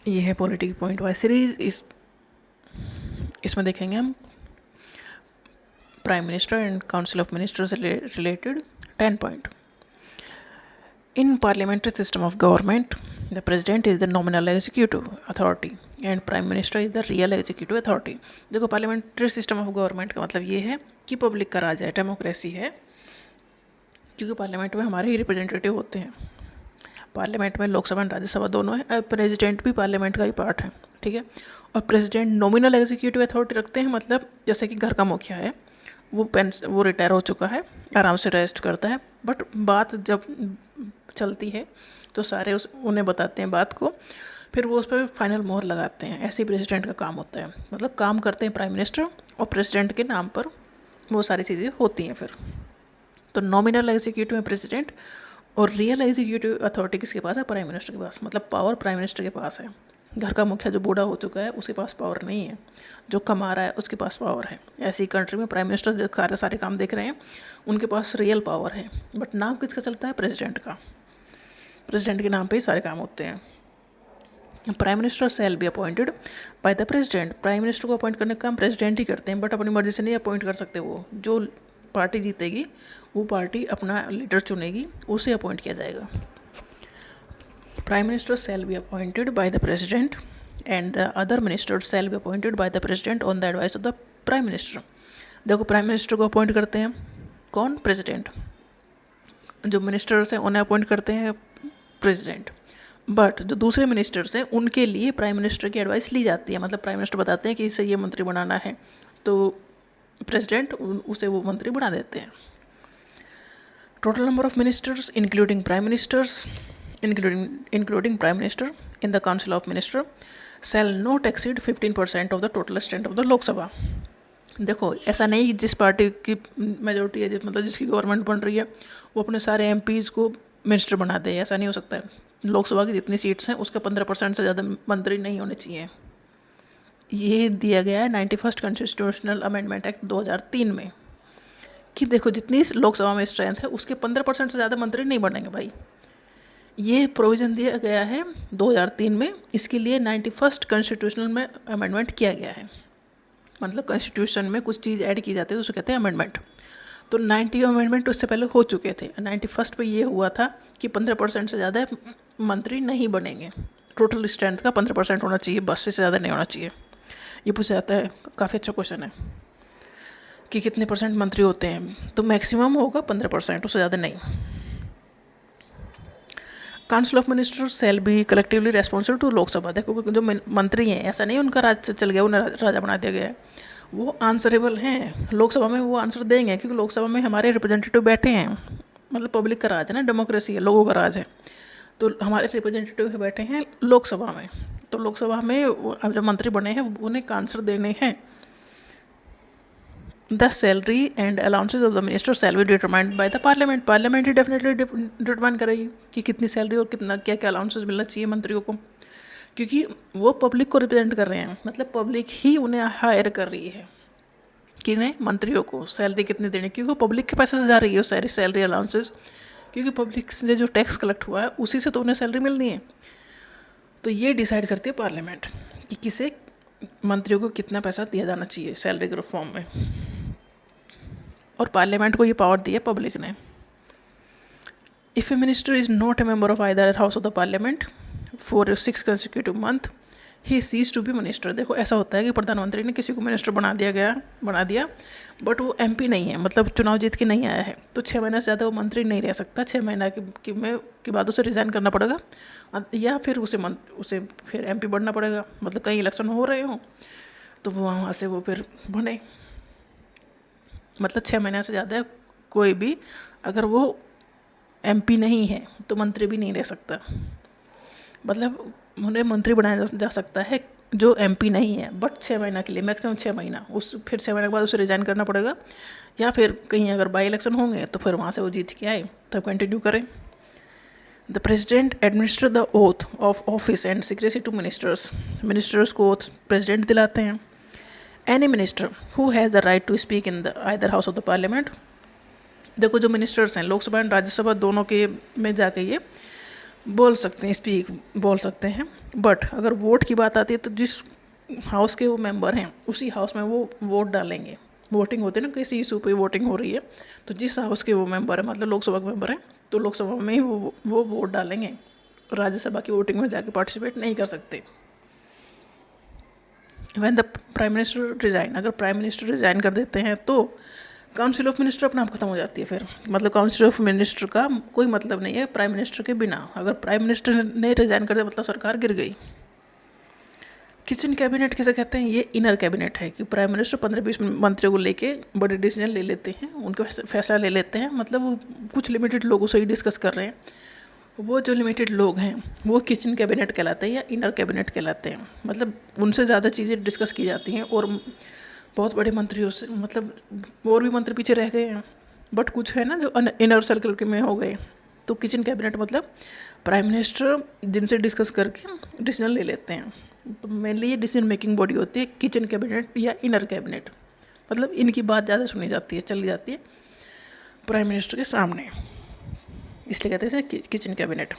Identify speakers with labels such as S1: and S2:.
S1: ये है पॉलिटी की पॉइंट वाइज सीरीज। इसमें देखेंगे हम prime minister and council of minister से रिलेटेड 10 point. In parliamentary system of government the president is the nominal executive authority and prime minister is the real executive authority. देखो, parliamentary system of government का मतलब ये है कि public का राज है, डेमोक्रेसी है, क्योंकि पार्लियामेंट में हमारे ही रिप्रेजेंटेटिव होते हैं। पार्लियामेंट में लोकसभा और राज्यसभा दोनों है, प्रेसिडेंट भी पार्लियामेंट का ही पार्ट है, ठीक है। और प्रेसिडेंट नॉमिनल एग्जीक्यूटिव अथॉरिटी रखते हैं, मतलब जैसे कि घर का मुखिया है, वो रिटायर हो चुका है, आराम से रेस्ट करता है, बट बात जब चलती है तो सारे उन्हें बताते हैं बात को, फिर वो उस पर फाइनल मोहर लगाते हैं। ऐसे ही प्रेसिडेंट का काम होता है, मतलब काम करते हैं प्राइम मिनिस्टर और प्रेसिडेंट के नाम पर वो सारी चीज़ें होती हैं। फिर तो नॉमिनल एग्जीक्यूटिव में प्रेसिडेंट और रियल एग्जीक्यूटिव अथॉरिटी किसके पास है? प्राइम मिनिस्टर के पास। मतलब पावर प्राइम मिनिस्टर के पास है। घर का मुखिया जो बूढ़ा हो चुका है उसके पास पावर नहीं है, जो कमा रहा है उसके पास पावर है। ऐसी कंट्री में प्राइम मिनिस्टर जो सारे काम देख रहे हैं उनके पास रियल पावर है, बट नाम किसका चलता है? प्रेसिडेंट का। प्रेसिडेंट के नाम पे ही सारे काम होते हैं। Prime minister shall be appointed by the president. Prime minister को अपॉइंट करने का काम प्रेसिडेंट ही करते हैं, बट अपनी मर्जी से नहीं अपॉइंट कर सकते। वो जो पार्टी जीतेगी वो पार्टी अपना लीडर चुनेगी, उसे अपॉइंट किया जाएगा। Prime minister shall be appointed by the president and the other minister shall be appointed by the president on the advice of the prime minister. देखो, प्राइम मिनिस्टर को appoint करते हैं कौन? President. जो ministers हैं उन्हें अपॉइंट करते हैं प्रेसिडेंट, बट जो दूसरे मिनिस्टर्स हैं उनके लिए प्राइम मिनिस्टर की एडवाइस ली जाती है। मतलब प्राइम मिनिस्टर बताते हैं कि इसे ये मंत्री बनाना है, तो प्रेसिडेंट उसे वो मंत्री बना देते हैं। Total number of ministers including prime ministers including prime minister in the council of minister shall not exceed 15% of the total strength of the लोक सभा। देखो, ऐसा नहीं कि जिस पार्टी की मेजोरिटी है, मतलब जिसकी गवर्नमेंट बन रही है, वो अपने सारे एमपीज़ को मिनिस्टर बना दे। ऐसा नहीं हो सकता है। लोकसभा की जितनी सीट्स हैं उसके 15% से ज़्यादा मंत्री नहीं होने चाहिए। ये दिया गया है 91st कॉन्स्टिट्यूशनल अमेंडमेंट एक्ट 2003 में, कि देखो जितनी लोकसभा में स्ट्रेंथ है उसके 15% से ज़्यादा मंत्री नहीं बनेंगे भाई। ये प्रोविज़न दिया गया है 2003 में। इसके लिए 91st कॉन्स्टिट्यूशनल में अमेंडमेंट किया गया है। मतलब कॉन्स्टिट्यूशन में कुछ चीज़ ऐड की जाती है तो उसे कहते हैं अमेंडमेंट। तो 90 अमेंडमेंट उससे पहले हो चुके थे। 91st पे ये हुआ था कि 15% से ज़्यादा मंत्री नहीं बनेंगे। टोटल स्ट्रेंथ का 15% होना चाहिए, बस से ज़्यादा नहीं होना चाहिए। ये पूछा जाता है, काफ़ी अच्छा क्वेश्चन है कि कितने परसेंट मंत्री होते हैं, तो मैक्सिमम होगा 15%, उससे ज़्यादा नहीं। Council of minister cell be collectively responsible to Lok Sabha. देखो, जो मंत्री हैं ऐसा नहीं उनका राज चल गया, उन्हें राजा बना दिया गया है। वो आंसरेबल हैं लोकसभा में, वो आंसर देंगे, क्योंकि लोकसभा में हमारे रिप्रेजेंटेटिव बैठे हैं। मतलब पब्लिक का राज है ना, डेमोक्रेसी है, लोगों का राज है। तो हमारे रिप्रेजेंटेटिव बैठे हैं लोकसभा में, तो लोकसभा में अब जो मंत्री बने हैं उन्हें आंसर देने हैं। The salary and allowances of the minister shall be determined by the parliament. Parliament he definitely determine करेगी कि कितनी सैलरी और कितना क्या क्या अलाउंसेज मिलना चाहिए मंत्रियों को, क्योंकि वो पब्लिक को रिप्रेजेंट कर रहे हैं। मतलब पब्लिक ही उन्हें हायर कर रही है कि नहीं, मंत्रियों को सैलरी कितनी देनी, क्योंकि वो पब्लिक के पैसे से जा रही है सारी सैलरी अलाउंसेज, क्योंकि पब्लिक से जो टैक्स कलेक्ट हुआ है उसी से तो उन्हें सैलरी मिलनी है। तो ये डिसाइड करती है पार्लियामेंट कि किसे मंत्रियों को कितना पैसा दिया जाना चाहिए सैलरी के फॉर्म में। और पार्लियामेंट को ये पावर दी है पब्लिक ने। If a minister is not a member of either house of the parliament for 6 consecutive month he cease to be minister. देखो, ऐसा होता है कि प्रधानमंत्री ने किसी को मिनिस्टर बना दिया, बट वो एमपी नहीं है, मतलब चुनाव जीत के नहीं आया है, तो 6 महीने से ज़्यादा वो मंत्री नहीं रह सकता। 6 महीना के बाद उसे रिज़ाइन करना पड़ेगा, या फिर उसे फिर एमपी बनना पड़ेगा। मतलब कहीं इलेक्शन हो रहे हों तो वो वहाँ से वो फिर बने। मतलब 6 महीने से ज़्यादा कोई भी अगर वो एमपी नहीं है तो मंत्री भी नहीं रह सकता। मतलब उन्हें मंत्री बनाया जा सकता है जो एमपी नहीं है, बट 6 महीना के लिए, मैक्सिमम 6 महीना। फिर 6 महीने के बाद उसे रिजाइन करना पड़ेगा, या फिर कहीं अगर बाई इलेक्शन होंगे तो फिर वहाँ से वो जीत के आए तब कंटिन्यू करें। The president administer the oath of office and secrecy to ministers को ओथ प्रेसिडेंट दिलाते हैं। Any minister who has the right to speak in the either house of the parliament. देखो, जो मिनिस्टर्स हैं लोकसभा एंड राज्यसभा दोनों के में जाके ये बोल सकते हैं, बोल सकते हैं। बट अगर वोट की बात आती है तो जिस हाउस के वो मेंबर हैं उसी हाउस में वो वोट डालेंगे। वोटिंग होती है ना, किसी इशू पे वोटिंग हो रही है तो जिस हाउस के वो मेंबर है, मतलब लोकसभा के मेंबर हैं, तो लोकसभा में ही वो वोट डालेंगे। राज्यसभा की वोटिंग में जाके पार्टिसिपेट नहीं कर सकते। When the prime minister resign, अगर प्राइम मिनिस्टर रिजाइन कर देते हैं तो काउंसिल ऑफ मिनिस्टर अपने आप खत्म हो जाती है। फिर मतलब काउंसिल ऑफ मिनिस्टर का कोई मतलब नहीं है प्राइम मिनिस्टर के बिना। अगर प्राइम मिनिस्टर ने रिजाइन कर दिया मतलब सरकार गिर गई। किचन कैबिनेट किसे कहते हैं? ये इनर कैबिनेट है कि प्राइम मिनिस्टर 15-20 मंत्रियों को लेके बड़े डिसीजन ले लेते हैं, उनका फैसला ले लेते हैं। मतलब वो कुछ लिमिटेड लोगों से ही डिस्कस कर रहे हैं। वो जो लिमिटेड लोग हैं वो किचन कैबिनेट कहलाते हैं या इनर कैबिनेट कहलाते हैं। मतलब उनसे ज़्यादा चीज़ें डिस्कस की जाती हैं और बहुत बड़े मंत्रियों से, मतलब और भी मंत्री पीछे रह गए हैं बट कुछ है ना जो इनर सर्कल के में हो गए। तो किचन कैबिनेट मतलब प्राइम मिनिस्टर जिनसे डिस्कस करके डिसीजन ले लेते हैं। तो मेनली ये डिसीजन मेकिंग बॉडी होती है किचन कैबिनेट या इनर कैबिनेट। मतलब इनकी बात ज़्यादा सुनी जाती है, चली जाती है प्राइम मिनिस्टर के सामने, इसलिए कहते हैं किचन कैबिनेट।